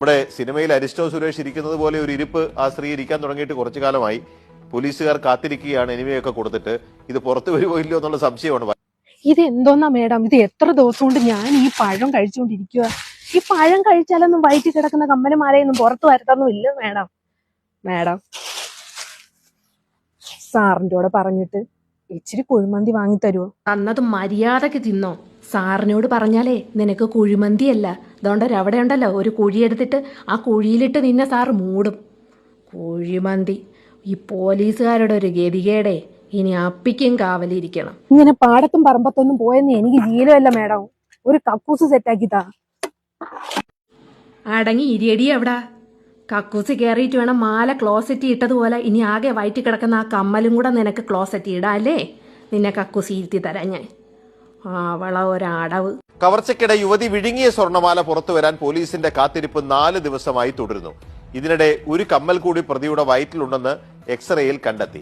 നമ്മുടെ സിനിമയിൽ അരിസ്റ്റോ സുരേഷ് ഇരിക്കുന്നത് പോലെ ഒരു ഇരിപ്പ് ആ സ്ത്രീ ഇരിക്കാൻ തുടങ്ങിയിട്ട് കുറച്ചു കാലമായി. പോലീസുകാർ കാത്തിരിക്കുകയാണ് എനിമയൊക്കെ കൊടുത്തിട്ട്. ഇത് പുറത്തു വരുമോ ഇല്ലയോ എന്നുള്ള സംശയമാണ്. ഇത് എന്തോന്നാ മേഡം, ഇത് എത്ര ദിവസം കൊണ്ട് ഞാൻ ഈ പഴം കഴിച്ചുകൊണ്ടിരിക്കുക. ഈ പഴം കഴിച്ചാലൊന്നും വയറ്റിൽ കിടക്കുന്ന കമ്മലമാലയൊന്നും പുറത്തു വരത്തൊന്നും ഇല്ല മേഡം. മേഡം സാറിൻ്റെ കൂടെ പറഞ്ഞിട്ട് ഇച്ചിരി കുഴിമന്തി വാങ്ങിത്തരുമോ? തന്നത് മര്യാദക്ക് തിന്നോ. സാറിനോട് പറഞ്ഞാലേ നിനക്ക് കുഴിമന്തിയല്ല, അതുകൊണ്ട് അവിടെ ഉണ്ടല്ലോ ഒരു കുഴിയെടുത്തിട്ട് ആ കുഴിയിലിട്ട് നിന്നെ സാറ് മൂടും. കുഴിമന്തി. ഈ പോലീസുകാരുടെ ഒരു ഗതികേടേ. ഇനി അപ്പിക്കും കാവലിരിക്കണം. ഇങ്ങനെ പാടത്തും പറമ്പത്തൊന്നും പോയെന്ന് എനിക്ക് ശീലമല്ല മേഡം. ഒരു കക്കൂസ് സെറ്റാക്കിത്താ. അടങ്ങി ഇരിയടി എവിടാ. കക്കൂസ് കയറിയിട്ട് വേണം മാല ക്ലോസറ്റ് ഇട്ടതുപോലെ ഇനി ആകെ വയറ്റി കിടക്കുന്ന ആ കമ്മലും കൂടെ നിനക്ക് ക്ലോസറ്റ് ഇടാം അല്ലേ? നിന്നെ കക്കൂസ് ഇരുത്തി തരാം ഞാൻ. അവള ഒരടവ്. കവർച്ചയ്ക്കിടെ യുവതി വിഴുങ്ങിയ സ്വർണ്ണമാല പുറത്തു വരാൻ പോലീസിന്റെ കാത്തിരിപ്പ് 4 ദിവസമായി തുടരുന്നു. ഇതിനിടെ ഒരു കമ്മൽ കൂടി പ്രതിയുടെ വയറ്റിലുണ്ടെന്ന് എക്സ്റേയിൽ കണ്ടെത്തി.